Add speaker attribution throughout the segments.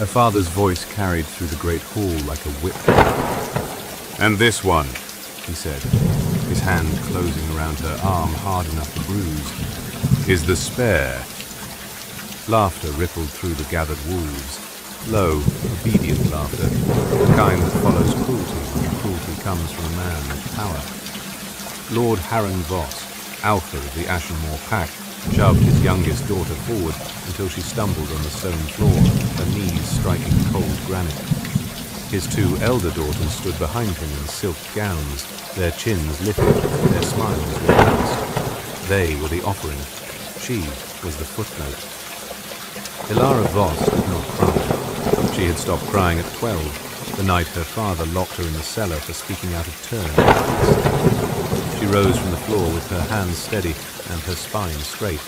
Speaker 1: Her father's voice carried through the great hall like a whip. "And this one," he said, his hand closing around her arm hard enough to bruise, "is the spare." Laughter rippled through the gathered wolves. Low, obedient laughter, the kind that follows cruelty when cruelty comes from a man with power. Lord Harren Voss, alpha of the Ashenmore pack, shoved his youngest daughter forward until she stumbled on the stone floor, her knees striking cold granite. His two elder daughters stood behind him in silk gowns, their chins lifted, their smiles relaxed. They were the offering. She was the footnote. Elara Voss did not cry. She had stopped crying at 12, the night her father locked her in the cellar for speaking out of turn. She rose from the floor with her hands steady and her spine straight,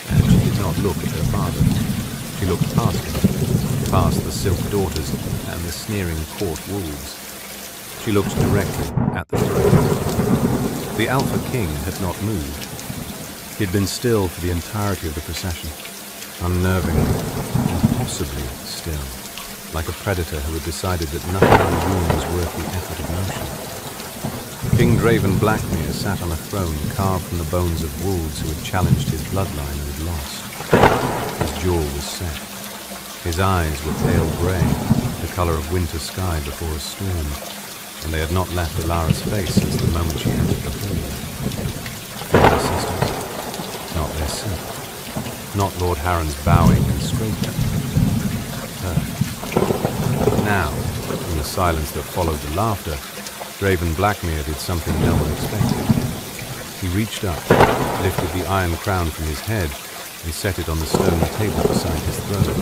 Speaker 1: and she did not look at her father. She looked past him, past the silk daughters and the sneering court wolves. She looked directly at the throne. The Alpha King had not moved. He had been still for the entirety of the procession, unnervingly, impossibly still, like a predator who had decided that nothing in the room was worth the effort of motion. King Draven Blackmere sat on a throne carved from the bones of wolves who had challenged his bloodline and had lost. His jaw was set. His eyes were pale grey, the colour of winter sky before a storm, and they had not left Elara's face since the moment she entered the hall. Not their sisters, not their sin, not Lord Harren's bowing constraint her. Now, in the silence that followed the laughter, Draven Blackmere did something no one expected. He reached up, lifted the iron crown from his head, and set it on the stone table beside his throne.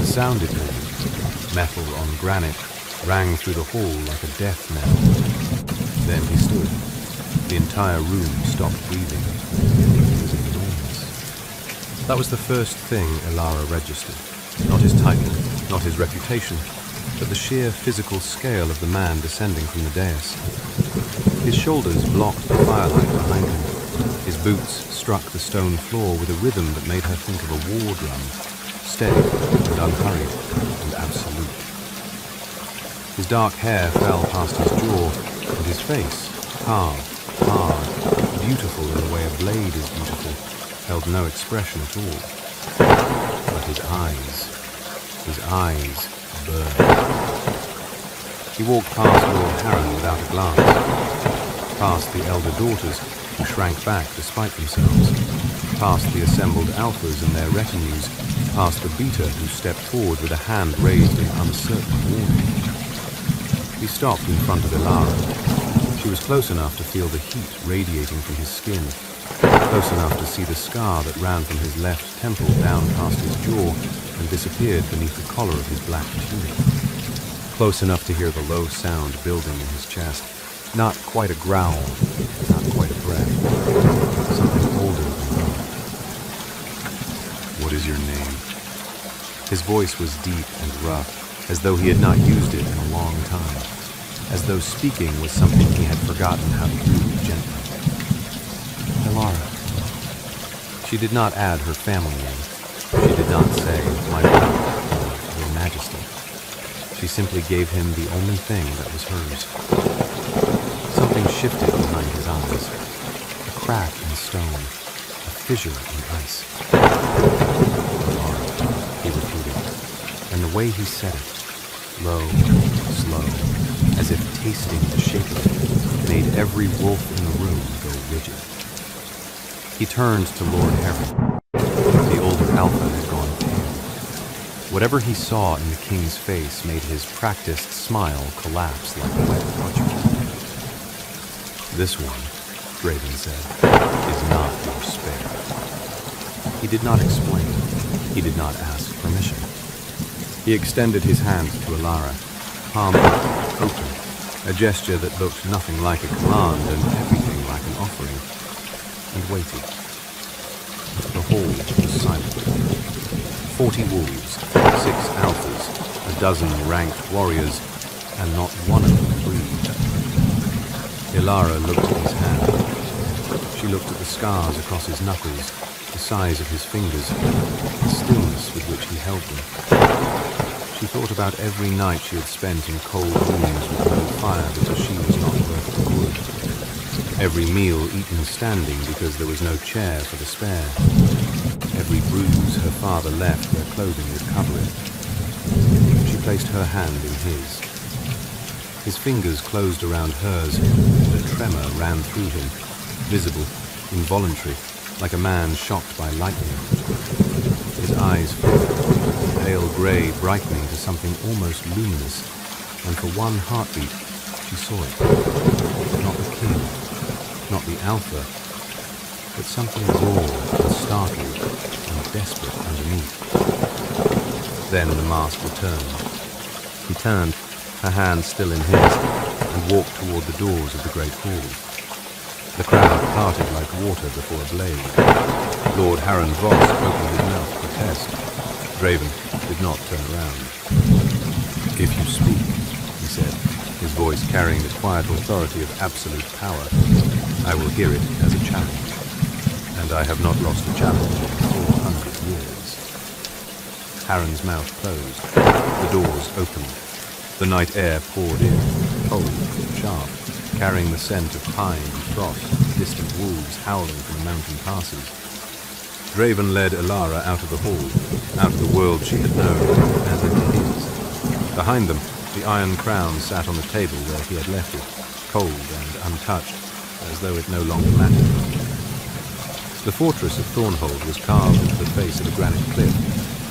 Speaker 1: The sound it made, metal on granite, rang through the hall like a death knell. Then he stood. The entire room stopped breathing. It was enormous. That was the first thing Elara registered. Not his title, not his reputation, but the sheer physical scale of the man descending from the dais. His shoulders blocked the firelight behind him. His boots struck the stone floor with a rhythm that made her think of a war drum, steady and unhurried and absolute. His dark hair fell past his jaw, and his face, carved, hard, beautiful in the way a blade is beautiful, held no expression at all. But his eyes burned. He walked past Lord Harren without a glance, past the elder daughters, who shrank back despite themselves, past the assembled alphas and their retinues, past the beta who stepped forward with a hand raised in uncertain warning. He stopped in front of Elara. She was close enough to feel the heat radiating from his skin, close enough to see the scar that ran from his left temple down past his jaw and disappeared beneath the collar of his black tunic, close enough to hear the low sound building in his chest. Not quite a growl, not quite a breath. Something older than that. "What is your name?" His voice was deep and rough, as though he had not used it in a long time, as though speaking was something he had forgotten how to do gently. "Elara." She did not add her family name. She did not say, "My lord," or "Your Majesty." She simply gave him the only thing that was hers. Something shifted behind his eyes. A crack in stone. A fissure in ice. "Elara," he repeated, and the way he said it, low, slow, as if tasting the shape of it, made every wolf in the room go rigid. He turned to Lord Harren. The older alpha had gone pale. Whatever he saw in the king's face made his practiced smile collapse like wet parchment. "This one," Draven said, "is not your spare." He did not explain. He did not ask permission. He extended his hand to Elara, palm up, open, a gesture that looked nothing like a command and everything like an offering, and waited. The hall was silent. 40 wolves, 6 alphas, a dozen ranked warriors, and not one of them breathed. Elara looked at his hand. She looked at the scars across his knuckles, the size of his fingers, the stillness with which he held them. She thought about every night she had spent in cold rooms with no fire because she was not worth the wood. Every meal eaten standing because there was no chair for the spare. Every bruise her father left where clothing would cover it. She placed her hand in his. His fingers closed around hers, and a tremor ran through him, visible, involuntary, like a man shocked by lightning. His eyes flickered, pale grey brightening to something almost luminous, and for one heartbeat she saw it. Not the king, not the Alpha, but something raw and startled and desperate underneath. Then the mask returned. He turned, her hand still in his, and walked toward the doors of the great hall. The crowd parted like water before a blade. Lord Harren Voss opened his mouth to protest. Draven did not turn around. "If you speak," he said, his voice carrying the quiet authority of absolute power, "I will hear it as a challenge. And I have not lost a challenge in 400 years." Harren's mouth closed. The doors opened. The night air poured in, cold, sharp, carrying the scent of pine and frost, distant wolves howling from the mountain passes. Draven led Alara out of the hall, out of the world she had known, and into his. Behind them, the Iron Crown sat on the table where he had left it, cold and untouched, as though it no longer mattered. The fortress of Thornhold was carved into the face of a granite cliff,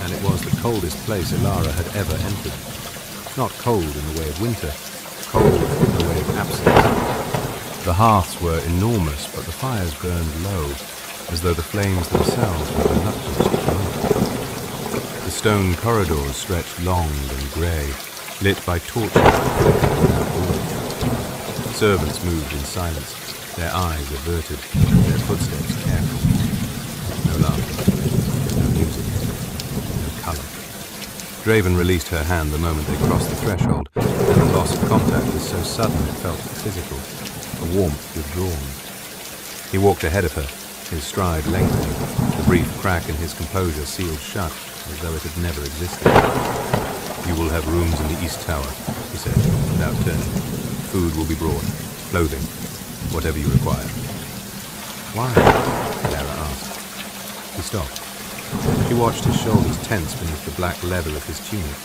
Speaker 1: and it was the coldest place Alara had ever entered. Not cold in the way of winter, cold in the way of absence. The hearths were enormous, but the fires burned low, as though the flames themselves were reluctant to promote. The stone corridors stretched long and grey, lit by torches that flickered without warmth. Servants moved in silence, their eyes averted, their footsteps careful. No laughter, no music, no colour. Draven released her hand the moment they crossed the threshold, and the loss of contact was so sudden it felt physical, a warmth withdrawn. He walked ahead of her, his stride lengthening, the brief crack in his composure sealed shut, as though it had never existed. "You will have rooms in the East Tower," he said, without turning. "Food will be brought, clothing, whatever you require." "Why?" Lara asked. He stopped. She watched his shoulders tense beneath the black leather of his tunic.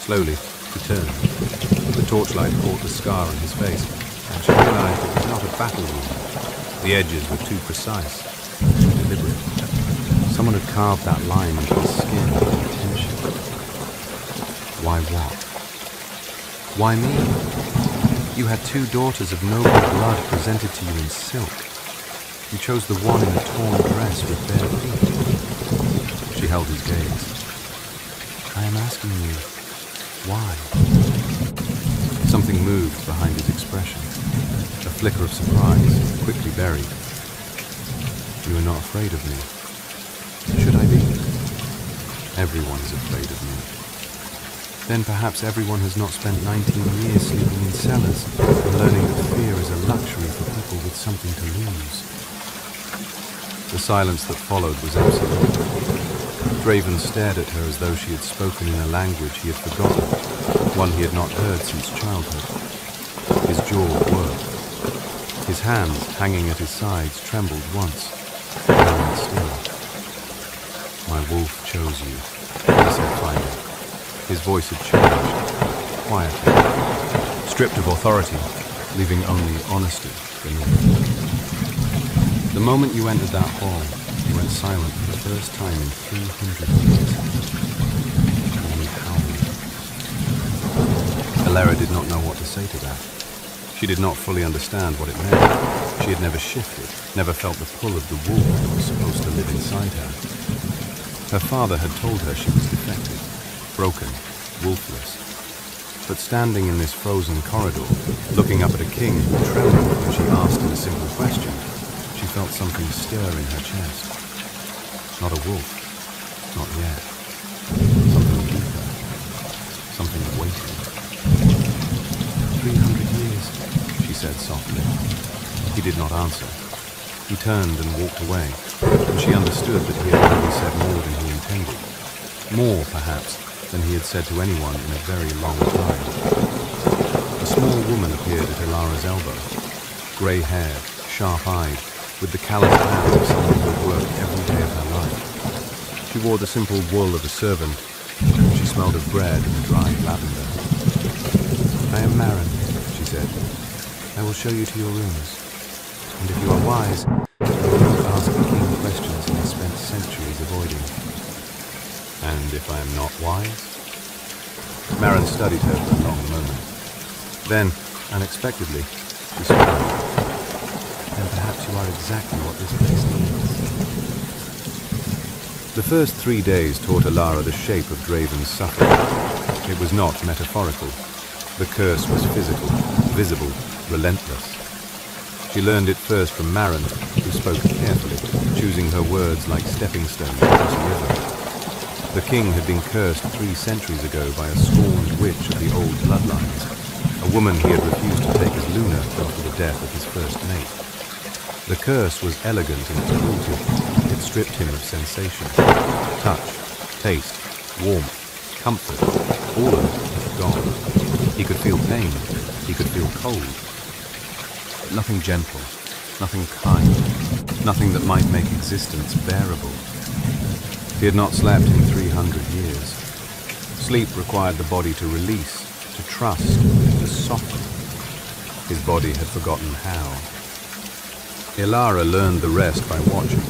Speaker 1: Slowly, he turned. The torchlight caught the scar on his face, and she realized it was not a battle wound. The edges were too precise, too deliberate. Someone had carved that line into his skin with intention. Why what? Why me? You had 2 daughters of noble blood presented to you in silk. You chose the one in a torn dress with bare feet. She held his gaze. "I am asking you, why?" Something moved behind his expression. A flicker of surprise, quickly buried. "You are not afraid of me. Should I be?" "Everyone is afraid of me." "Then perhaps everyone has not spent 19 years sleeping in cellars and learning that fear is a luxury for people with something to lose." The silence that followed was absolute. Draven stared at her as though she had spoken in a language he had forgotten, one he had not heard since childhood. His jaw worked. His hands, hanging at his sides, trembled once, then still. "My wolf chose you," he said finally. His voice had changed, quietly, stripped of authority, leaving only honesty beneath. "The moment you entered that hall, you went silent for the first time in 300 years. And he howled." Alara did not know what to say to that. She did not fully understand what it meant. She had never shifted, never felt the pull of the wolf that was supposed to live inside her. Her father had told her she was defective, broken, wolfless. But standing in this frozen corridor, looking up at a king who trembled when she asked him a simple question, she felt something stir in her chest. Not a wolf, not yet. Something deeper, something waiting. 300 years, she said softly. He did not answer. He turned and walked away, and she understood that he had already said more than he intended. More, perhaps, than he had said to anyone in a very long time. A small woman appeared at Ilara's elbow, grey-haired, sharp-eyed, with the calloused hands of someone who had worked every day of her life. She wore the simple wool of a servant. She smelled of bread and dried lavender. "I am Marin," she said. "I will show you to your rooms. And if you are wise, you will not ask the king questions he has spent centuries avoiding." "And if I am not wise?" Marin studied her for a long moment. Then, unexpectedly, she smiled. "Then perhaps you are exactly what this place needs." The first 3 days taught Ilara the shape of Draven's suffering. It was not metaphorical. The curse was physical, visible, relentless. She learned it first from Marin, who spoke carefully, choosing her words like stepping stones across a river. The king had been cursed 3 centuries ago by a scorned witch of the old bloodlines, a woman he had refused to take as Luna after the death of his first mate. The curse was elegant in its cruelty. It stripped him of sensation. Touch, taste, warmth, comfort, all of it gone. He could feel pain. He could feel cold. But nothing gentle, nothing kind, nothing that might make existence bearable. He had not slept in 300 years. Sleep required the body to release, to trust, to soften. His body had forgotten how. Ilara learned the rest by watching.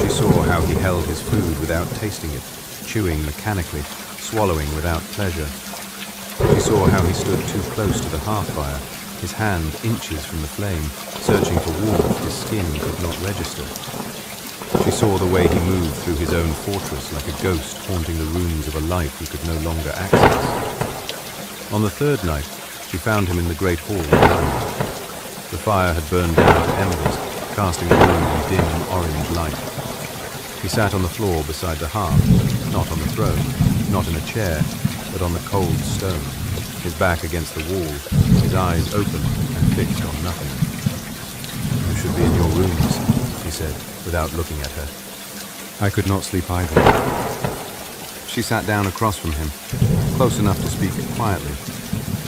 Speaker 1: She saw how he held his food without tasting it, chewing mechanically, swallowing without pleasure. She saw how he stood too close to the hearth fire, his hand inches from the flame, searching for warmth his skin could not register. She saw the way he moved through his own fortress like a ghost haunting the rooms of a life he could no longer access. On the 3rd night, she found him in the great hall alone. The fire had burned down to embers, casting the room in dim orange light. He sat on the floor beside the hearth, not on the throne, not in a chair, but on the cold stone, his back against the wall, his eyes open and fixed on nothing. "You should be in your rooms," he said, without looking at her. "I could not sleep either." She sat down across from him, close enough to speak quietly,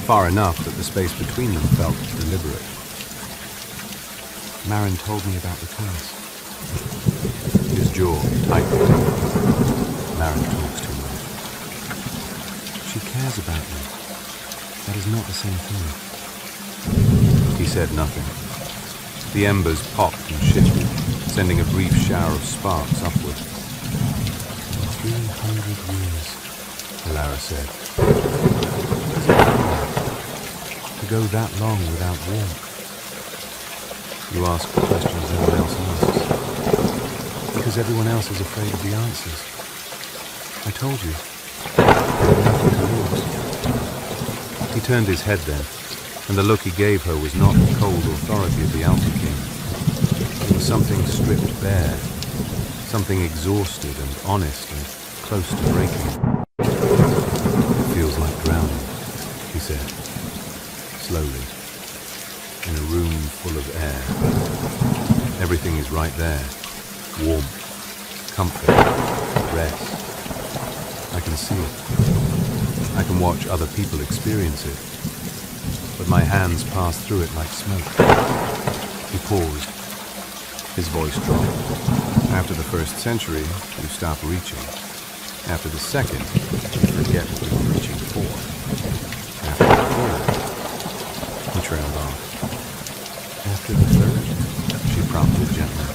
Speaker 1: far enough that the space between them felt deliberate. "Marin told me about the curse." His jaw tightened. "Marin talks too much." "She cares about me. That is not the same thing." He said nothing. The embers popped and shifted, sending a brief shower of sparks upward. "For 300 years," Ilara said. "What does it feel like to go that long without warmth?" "You ask the questions no one else asks." "Because everyone else is afraid of the answers. I told you. I have nothing to lose." He turned his head then, and the look he gave her was not the cold authority of the Alpha King. It was something stripped bare, something exhausted and honest and close to breaking. "It feels like drowning," he said, slowly, in a room full of air. Everything is right there. Warmth, comfort, rest. I can see it. I can watch other people experience it. But my hands pass through it like smoke. He paused. His voice dropped. "After the 1st century, you stop reaching. After the 2nd, you forget what you were reaching for. After the 3rd, he trailed off. After the 3rd, she prompted gently.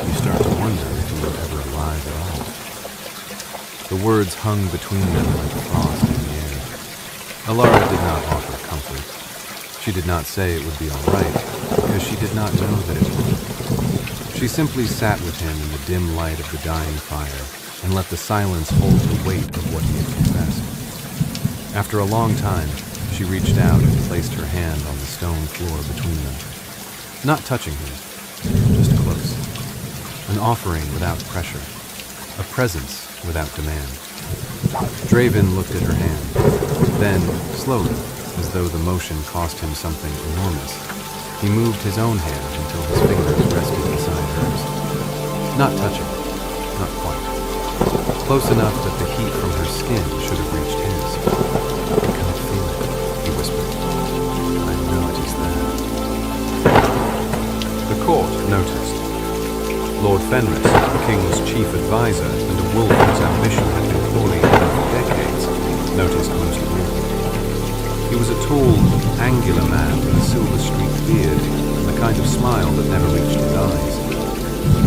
Speaker 1: You start to wonder if you were ever alive at all." The words hung between them like frost in the air. Ilara did not offer comfort. She did not say it would be all right, because she did not know that it would. She simply sat with him in the dim light of the dying fire and let the silence hold the weight of what he had confessed. After a long time, she reached out and placed her hand on the stone floor between them. Not touching him, just close. An offering without pressure. A presence without demand. Draven looked at her hand. Then, slowly, as though the motion cost him something enormous, he moved his own hand until his fingers rested beside hers. Not touching, not quite. close enough that the heat from her skin should have reached his. "I can't feel it," he whispered. "I know it is there." The court noticed. Lord Fenris, the king's chief advisor and a wolf whose ambition had been crawling for decades, noticed most of all. He was a tall, angular man with a silver-streaked beard and the kind of smile that never reached his eyes.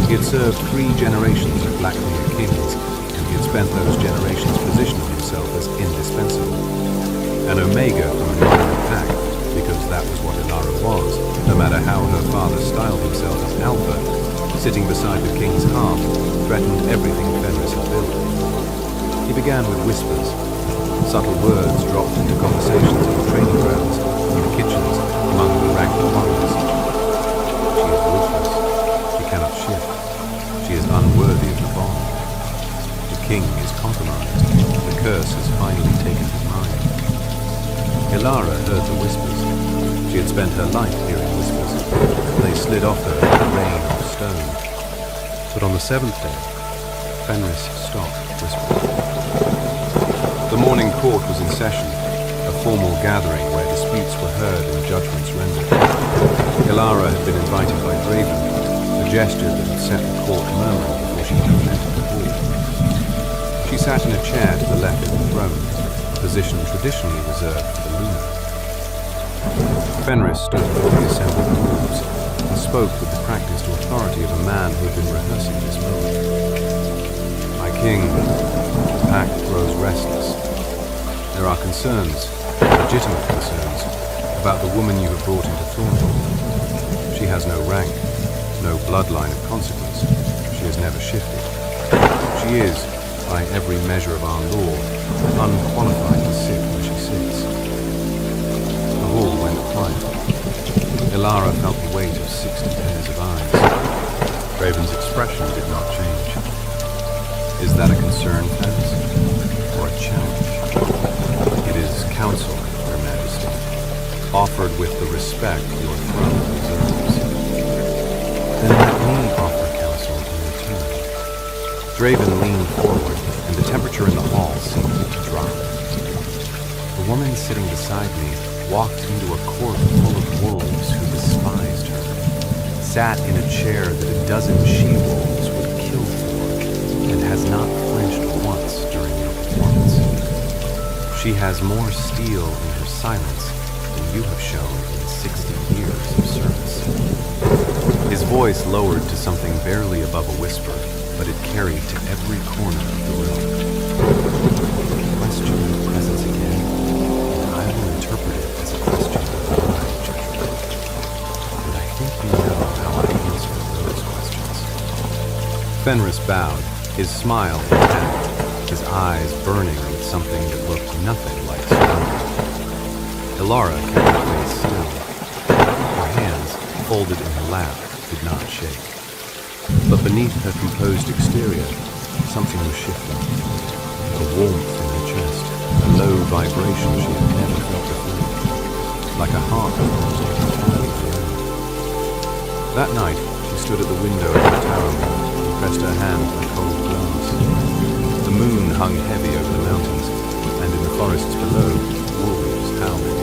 Speaker 1: He had served 3 generations of Blackmere kings, and he had spent those generations positioning himself as indispensable. An Omega from a minor pack, because that was what Elara was, no matter how her father styled himself as Alpha, sitting beside the king's hearth, threatened everything Fenris had built. He began with whispers. Subtle words dropped into conversations in the training grounds, in the kitchens, among the ranked warriors. She is ruthless. She cannot shift. She is unworthy of the bond. The king is compromised. The curse has finally taken his mind. Elara heard the whispers. She had spent her life hearing whispers. They slid off her like rain or stone. But on the 7th day, Fenris stopped whispering. The morning court was in session, a formal gathering where disputes were heard and judgments rendered. Elara had been invited by Draven, a gesture that had set the court murmuring before she even entered the hall. She sat in a chair to the left of the throne, a position traditionally reserved for the Luna. Fenris stood before the assembled wolves and spoke with the practiced authority of a man who had been rehearsing this moment. "My king, the pack grows restless. There are concerns, legitimate concerns, about the woman you have brought into Thornhill. She has no rank, no bloodline of consequence. She has never shifted. She is, by every measure of our law, unqualified to sit where she sits." The hall went quiet. Elara felt the weight of 60 pairs of eyes. Raven's expression did not change. "Is that a concern, Fenris, or a challenge?" "It is counsel, Your Majesty, offered with the respect your throne deserves." "Then let me offer counsel in return." Draven leaned forward, and the temperature in the hall seemed to drop. "The woman sitting beside me walked into a court full of wolves who despised her, sat in a chair that a dozen she-wolves would kill for, and has not flinched once during your performance. She has more steel in her silence than you have shown in 60 years of service." His voice lowered to something barely above a whisper, but it carried to every corner of the room. "Question your presence again, and I will interpret it as a question of my judgment. And I think you know how I answer those questions." Fenris bowed, his smile intact, his eyes burning with something that looked nothing like splendor. Elara kept her face still. Her hands, folded in her lap, did not shake. But beneath her composed exterior, something was shifting. A warmth in her chest, a low vibration she had never felt before, like a heart that was entirely her own. That night, she stood at the window of the tower and pressed her hand to the cold glass. The moon hung heavy over the mountains, and in the forests below, wolves howled.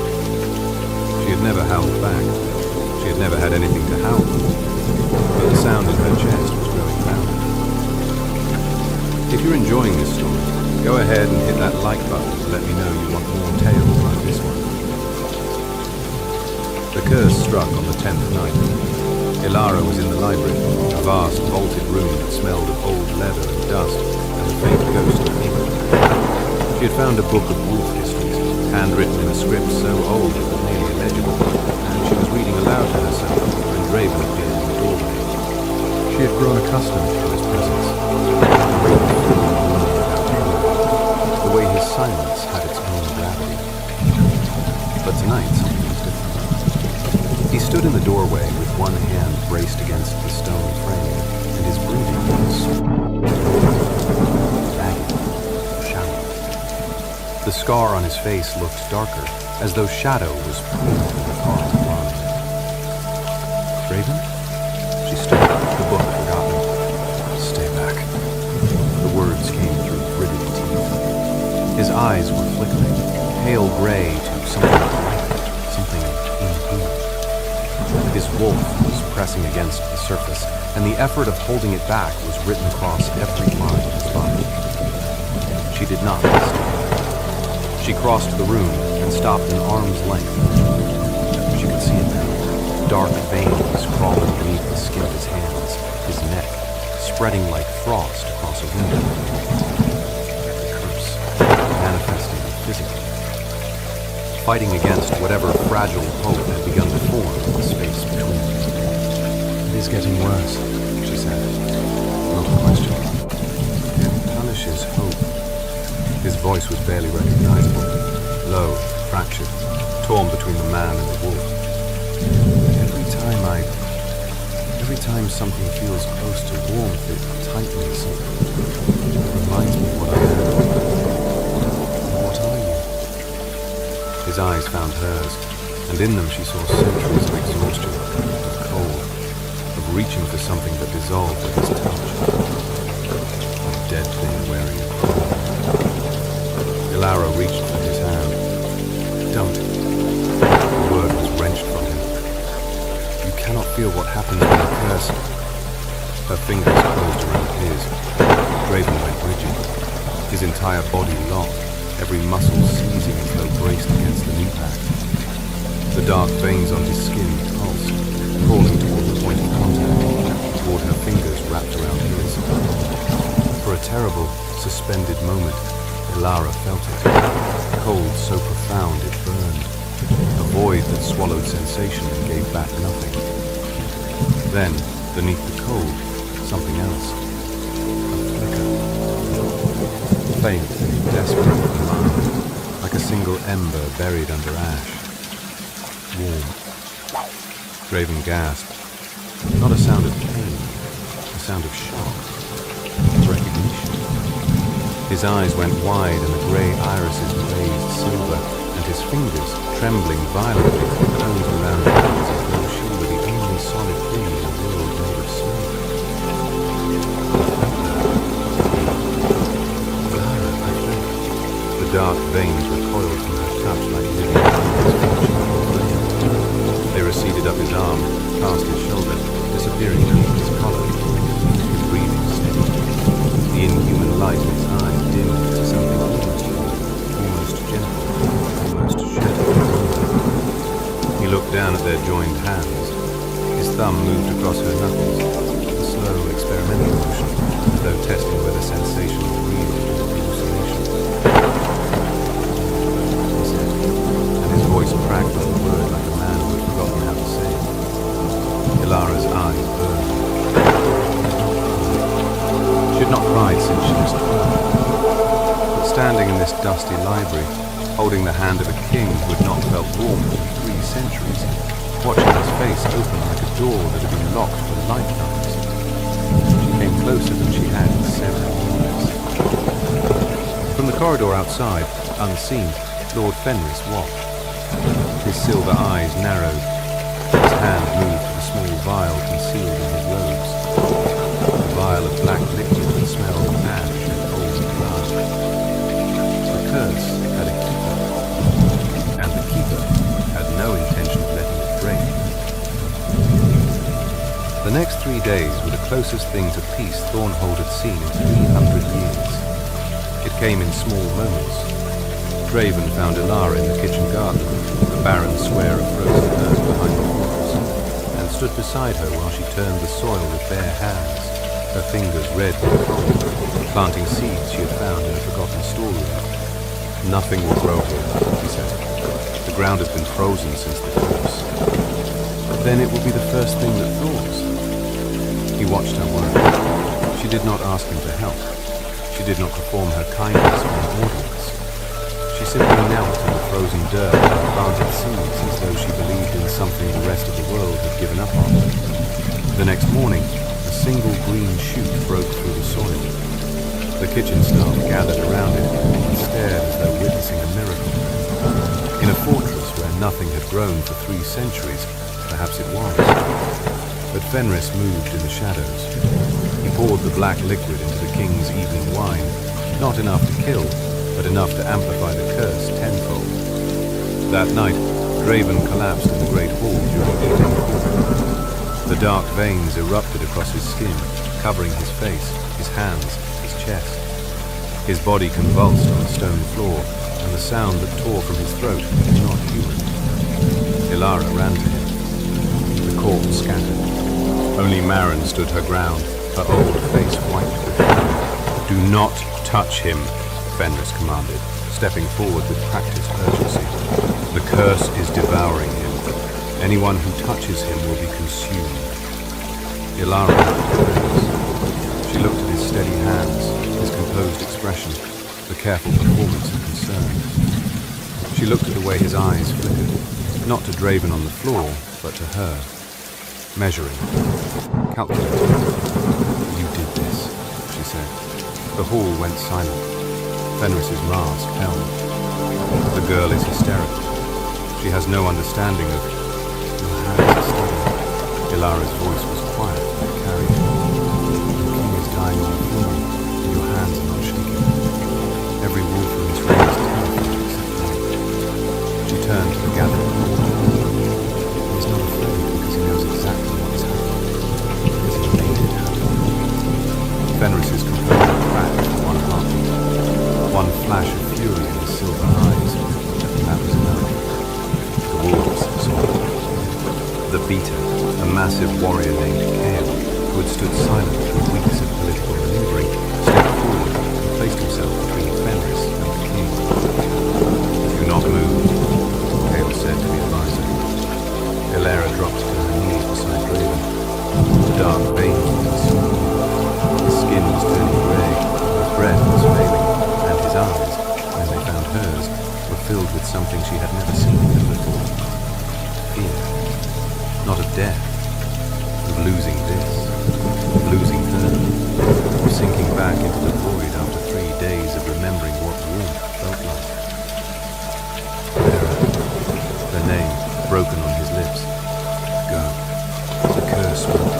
Speaker 1: She had never howled back. She had never had anything to howl for, but the sound in her chest was growing louder. If you're enjoying this story, go ahead and hit that like button to let me know you want more tales like this one. The curse struck on the 10th night. Elara was in the library, a vast vaulted room that smelled of old leather and dust, and the faint ghost of ink. She had found a book of wolf histories, handwritten in a script so old it was nearly illegible, and she was reading aloud to herself when Draven appeared in the doorway. She had grown accustomed to his presence. The way his silence had its own gravity. But tonight something was different. He stood in the doorway with one hand braced against the stone frame, and his breathing was ragged, shallow. The scar on his face looked darker, as though shadow was pooled in the far blind. "Raven?" She stood, the book forgotten. "Stay back." The words came flickering, pale grey to something bright, something inhuman. His wolf was pressing against the surface, and the effort of holding it back was written across every line of his body. She did not stop. She crossed the room and stopped an arm's length. She could see it now. Dark veins crawling beneath the skin of his hands, his neck, spreading like frost across a window. The curse, manifesting physically. Fighting against whatever fragile hope had begun to form in the space between them. "It is getting worse," she said. Not a question. It punishes hope. His voice was barely recognizable. Low, fractured, torn between the man and the wolf. Every time something feels close to warmth, it tightens. It reminds me of what I am. What are you? His eyes found hers, and in them she saw centuries of exhaustion, of cold, of reaching for something that dissolved with his touch. A dead thing wearing a crown. Ilara reached for his hand. "Don't." The word was wrenched from him. "You cannot feel what happens when you curse." Her fingers closed around his. Draven went rigid, his entire body locked, every muscle seizing as though braced against the knee pad. The dark veins on his skin pulsed, crawling toward the point of contact, toward her fingers wrapped around his. For a terrible, suspended moment, Ilara felt it. Cold so profound it burned. A void that swallowed sensation and gave back nothing. Then, beneath the cold, something else. A flicker. Faint, desperate, alive, like a single ember buried under ash. Warm. Draven gasped. Not a sound of pain, a sound of shock. Recognition. His eyes went wide and the grey irises blazed silver, and his fingers, trembling violently, closed around her hands as though she were the only solid thing in a world made of smoke. Clara, I felt. The dark veins recoiled from her touch like living things. They receded up his arm, past his shoulder, disappearing beneath his collar. His breathing steady. The inhuman light in his eyes dimmed to something almost gentle, almost shattered. He looked down at their joined hands. His thumb moved across her knuckles, a slow, experimental motion, as though testing whether sensation was real or hallucination. He said, and his voice cracked on the word like a man who had forgotten how to say it. Ilara's eyes burned. She had not cried since she was 12. But standing in this dusty library, holding the hand of a king who had not felt warm for 3 centuries, watching his face open like a door that had been locked for lifetimes, she came closer than she had in 7 years. From the corridor outside, unseen, Lord Fenris watched. His silver eyes narrowed. His hand moved to the small vial concealed in his robes. A vial of black liquid that smelled of ash and old blood. The curse had a keeper, and the keeper had no intention of letting it break. The next 3 days were the closest thing to peace Thornhold had seen in 300 years. It came in small moments. Draven found Ilara in the kitchen garden, a barren square of frozen earth behind the walls, and stood beside her while she turned the soil with bare hands, her fingers red with cold, planting seeds she had found in a forgotten storeroom. "Nothing will grow here," he said. "The ground has been frozen since the curse. But then it will be the first thing that thaws." He watched her work. She did not ask him to help. She did not perform her kindness on ordinance. She simply knelt in the frozen dirt and planted seeds as though she believed in something the rest of the world had given up on. The next morning, a single green shoot broke through the soil. The kitchen staff gathered around it and stared as though witnessing a miracle. In a fortress where nothing had grown for 3 centuries, perhaps it was. But Fenris moved in the shadows. He poured the black liquid into the king's evening wine, not enough to kill, but enough to amplify the curse tenfold. That night, Draven collapsed in the great hall during eating. The dark veins erupted across his skin, covering his face, his hands, his chest. His body convulsed on the stone floor, and the sound that tore from his throat was not human. Ilara ran to him. The corpse scattered. Only Maren stood her ground, her old face white with fear. "Do not touch him," Fenris commanded, stepping forward with practiced urgency. "The curse is devouring him. Anyone who touches him will be consumed." Ilara looked at Fenris. She looked at his steady hands, his composed expression, the careful performance of concern. She looked at the way his eyes flickered, not to Draven on the floor, but to her, measuring, calculating. "You did this," she said. The hall went silent. Fenris's mask held. "The girl is hysterical. She has no understanding of your hands are steady." Ilara's voice was quiet but carried. "The king is dying on the floor, and your hands are not shaking. Every wolf in this room is terrified except one." She turned to the gathering horde. "He is not afraid because he knows exactly what is happening. Because he made it happen." Fenris's composure cracked in one heartbeat. One flash of fury in his silver eyes. That was enough. The wolves saw it. The beater, a massive warrior named Kale, who had stood silent through weeks of political maneuvering, stepped forward and placed himself between Fenris and the king. "Do not move," Kale said to the advisor. Ilara dropped to her knees beside Draven. The dark veins were consuming. His skin was turning grey, his breath was failing, and his eyes, when they found hers, were filled with something she had never seen in them before. Fear. Not of death, of losing this, of losing her, of sinking back into the void after 3 days of remembering what warmth felt like. Clara, the name broken on his lips. Go. The curse spoke.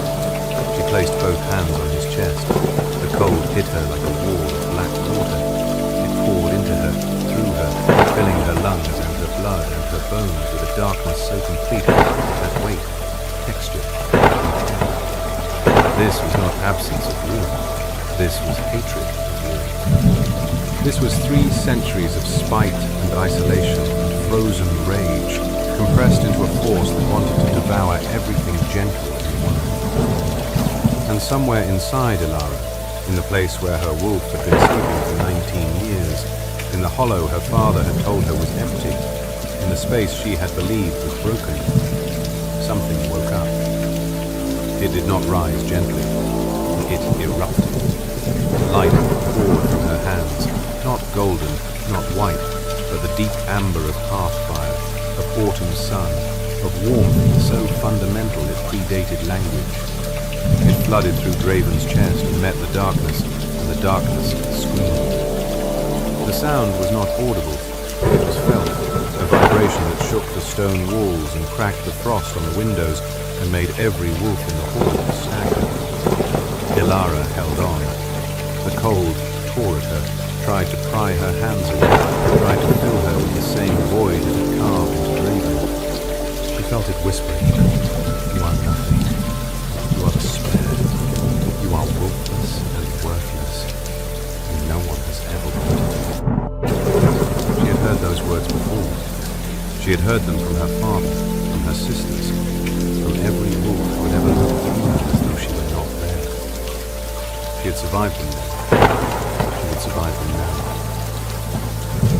Speaker 1: She placed both hands on his chest. The cold hit her like a wall of black water. It poured into her, through her, filling her lungs and her blood and her bones with a darkness so complete that weight, texture, intent. This was not absence of warmth. This was hatred of warmth. This was 3 centuries of spite and isolation and frozen rage, compressed into a force that wanted to devour everything gentle in the world. And somewhere inside Ilara, in the place where her wolf had been sleeping for 19 years, in the hollow her father had told her was empty, in the space she had believed was broken, something woke up. It did not rise gently. It erupted. Light poured from her hands, not golden, not white, but the deep amber of hearth-fire, of autumn sun, of warmth so fundamental it predated language. It flooded through Draven's chest and met the darkness, and the darkness screamed. The sound was not audible, it was felt, a vibration that shook the stone walls and cracked the frost on the windows and made every wolf in the hall stagger. Ilara held on. The cold tore at her, tried to pry her hands away, tried to fill her with the same void it had carved into Draven. She felt it whispering, "You are nothing. You are the spare. You are wolfless and worthless, and no one has ever wanted you." She had heard those words before. She had heard them from her father, from her sisters, from every wolf who had ever looked through her as though she were not there. She had survived them then. She would survive them now.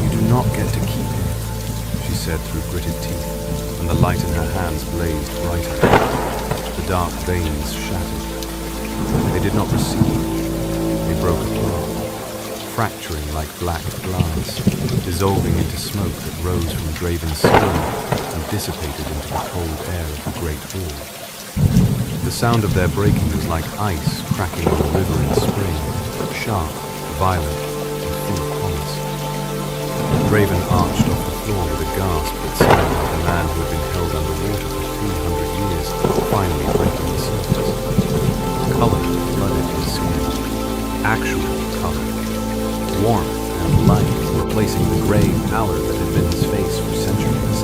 Speaker 1: "You do not get to keep him," she said through gritted teeth, and the light in her hands blazed brighter. The dark veins shattered. They did not recede. They broke apart, fracturing like black glass, dissolving into smoke that rose from Draven's skin and dissipated into the cold air of the great hall. The sound of their breaking was like ice cracking on a river in spring, sharp, violent, and full of promise. Draven arched off the floor with a gasp that sounded like a man who had been held underwater for 300 years, finally breaking the surface. Color flooded his skin. Actual color. Warmth and light were
Speaker 2: replacing the gray pallor that had been his face for centuries.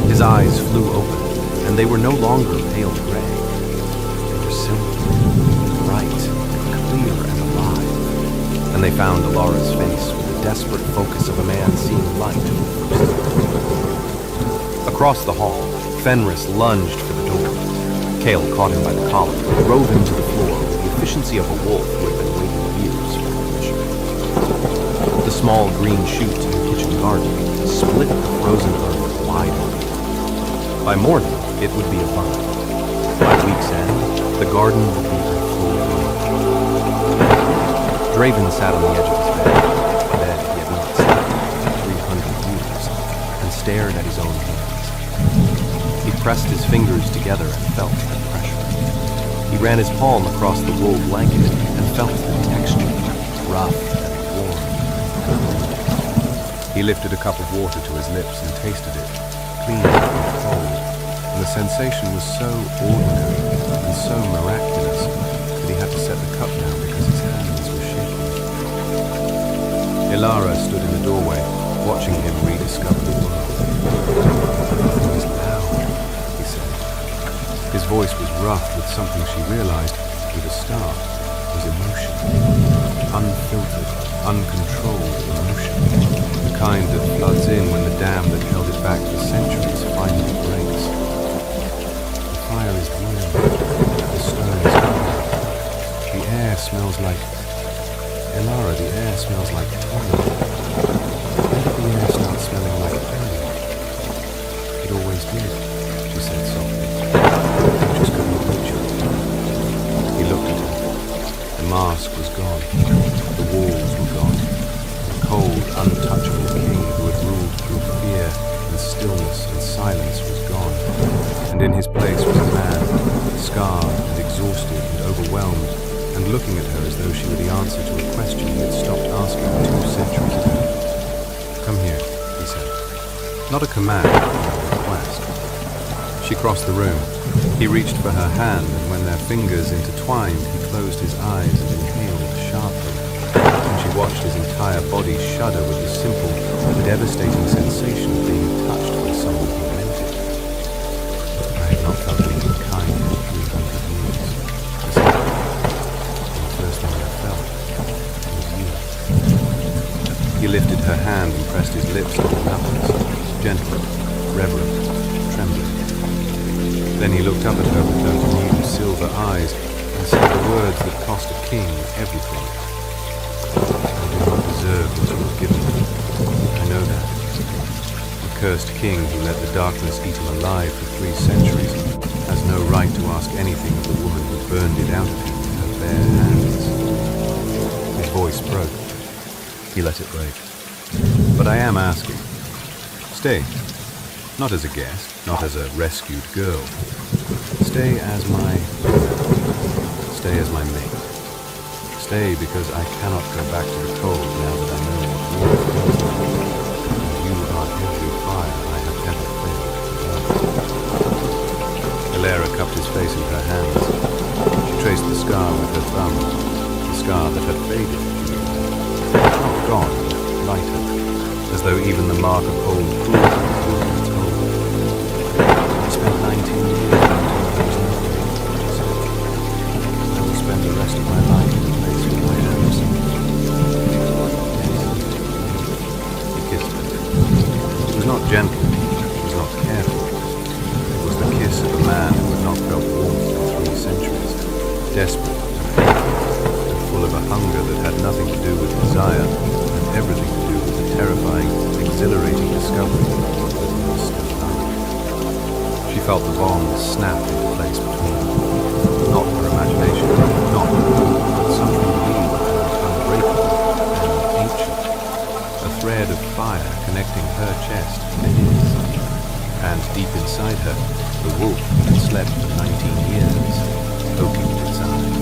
Speaker 2: His eyes flew open, and they were no longer pale gray. They were silver, bright, clear, and alive. And they found Alara's face with the desperate focus of a man seeing light for the first time. Across the hall, Fenris lunged for the door. Cale caught him by the collar and drove him to the floor with the efficiency of a wolf who had been waiting years for permission. The small green chute in the kitchen garden split the frozen earth wide open. By morning, it would be a vine. By week's end, the garden would be in full bloom. Draven sat on the edge of his bed, a bed he had not slept in 300 years, and stared at his own hands. He pressed his fingers together and felt the pressure. He ran his palm across the wool blanket and felt the texture, rough and warm and cold. He lifted a cup of water to his lips and tasted it, clean and cold, and the sensation was so ordinary and so miraculous that he had to set the cup down because his hands were shaking. Elara stood in the doorway, watching him rediscover the world. It was loud, he said. His voice was rough with something she realized, with a start, was emotion. Unfiltered, uncontrolled emotion. The kind that floods in when the dam that held it back for centuries finally breaks. The fire is warm. The stone is cold. The air smells like... Elara, the air smells like tongue. When did the air start smelling like honey? It always did, she said softly. I just couldn't reach it. He looked at her. The mask was gone. The walls were gone. The cold, untouchable king who had ruled through fear and stillness and silence was gone. And in his place was a man, scarred and exhausted and overwhelmed, and looking at her as though she were the answer to a question he had stopped asking 2 centuries ago. Come here, he said. Not a command, but a request. She crossed the room. He reached for her hand, and when their fingers intertwined, he closed his eyes and inhaled sharply. And she watched his entire body shudder with the simple but devastating sensation of being touched by someone who meant it. I had not felt anything kind in 300 years, he said. And the first thing I felt was you. He lifted her hand and pressed his lips to her knuckles, gentle, reverent, trembling. Then he looked up at her with those new silver eyes and said the words that cost a king everything. I do not deserve what you have given me. I know that. The cursed king who let the darkness eat him alive for 3 centuries has no right to ask anything of the woman who burned it out of him with her bare hands. His voice broke. He let it break. But I am asking. Stay. Not as a guest, not as a rescued girl. Stay as my mate. Stay because I cannot go back to the cold now that I know what war feels like. And you are every fire I have ever failed to burn. Elara cupped his face in her hands. She traced the scar with her thumb, the scar that had faded. Not gone, but lighter, as though even the mark of old cruelty was told. I spent 19 years until there was nothing, she said. I will spend the rest of my life in the place with my hands. He kissed her. It was not gentle, it was not careful. It was the kiss of a man who had not felt warmth in 3 centuries, desperate and full of a hunger that had nothing to do with desire and everything to do with the terrifying, exhilarating discovery that he was still alive. She felt the bond snap into place between them. Not her imagination, not but something real and unbreakable and ancient. A thread of fire connecting her chest to his. And deep inside her, the wolf had slept for 19 years, opened its eyes.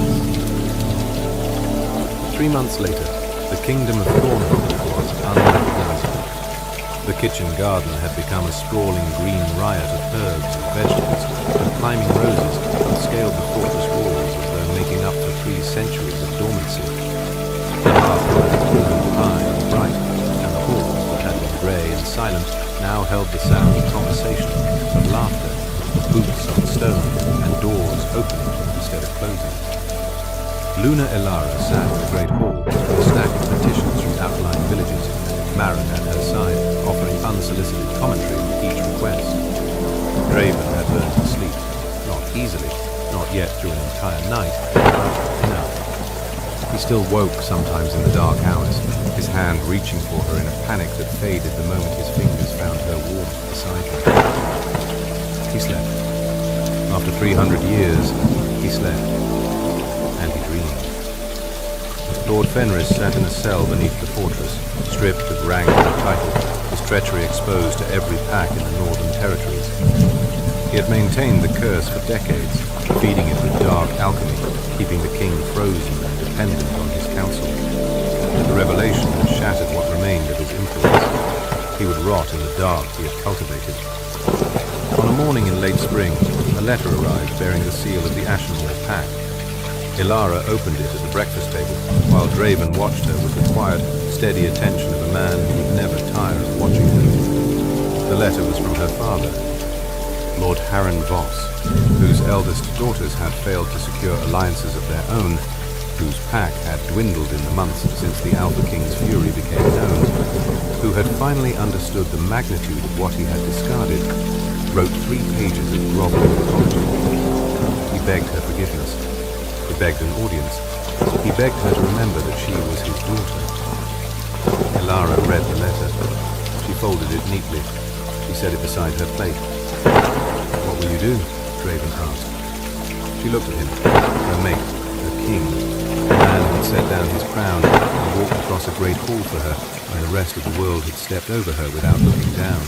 Speaker 2: 3 months later, the kingdom of Thornhold was unrecognizable. The kitchen garden had become a sprawling green riot of herbs and vegetables, and climbing roses had scaled the fortress walls as though making up for 3 centuries of dormancy. The hearth was blue and high and bright, and the hall silent, now held the sound of conversation, of laughter, of boots on stone, and doors opening instead of closing. Luna Ilara sat in the great hall, with a stack of petitions from outlying villages, Marin at her side, offering unsolicited commentary on each request. Draven had learned to sleep, not easily, not yet through an entire night, but enough. He still woke sometimes in the dark hours, his hand reaching for her in a panic that faded the moment his fingers found her warmth beside him. He slept. After 300 years, he slept. And he dreamed. Lord Fenris sat in a cell beneath the fortress, stripped of rank and title, his treachery exposed to every pack in the northern territories. He had maintained the curse for decades, feeding it with dark alchemy, keeping the king frozen and dependent on his counsel. But the revelation had shattered what remained of his influence. He would rot in the dark he had cultivated. On a morning in late spring, a letter arrived bearing the seal of the Ashenhall pack. Ilara opened it at the breakfast table, while Draven watched her with the quiet, steady attention of a man who would never tire of watching her. The letter was from her father, Lord Harren Voss, whose eldest daughters had failed to secure alliances of their own, whose pack had dwindled in the months since the Alpha King's fury became known, who had finally understood the magnitude of what he had discarded, wrote 3 pages of groveling apology. He begged her forgiveness. He begged an audience. He begged her to remember that she was his daughter. Ilara read the letter. She folded it neatly. She set it beside her plate. "What will you do?" Draven asked. She looked at him, her mate, her king, the man who had set down his crown and walked across a great hall for her when the rest of the world had stepped over her without looking down.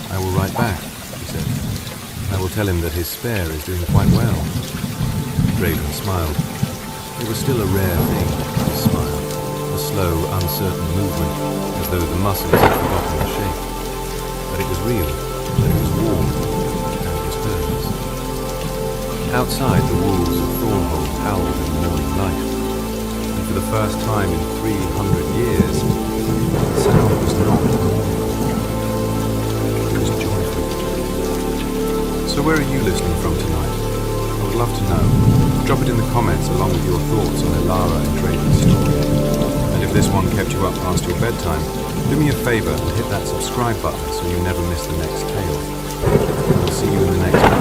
Speaker 2: "I will write back," she said. "I will tell him that his spare is doing quite well." Draven smiled. It was still a rare thing, his smile, a slow, uncertain movement, as though the muscles had forgotten the shape. But it was real, and it was warm, and it was hers. Outside, the wolves of Thornhold howled in the morning light, and for the first time in 300 years, the sound was not cold. It was joyful. So where are you listening from tonight? I would love to know. Drop it in the comments along with your thoughts on Ilara and Draven's story. And if this one kept you up past your bedtime, do me a favor and hit that subscribe button so you never miss the next tale. I'll see you in the next one.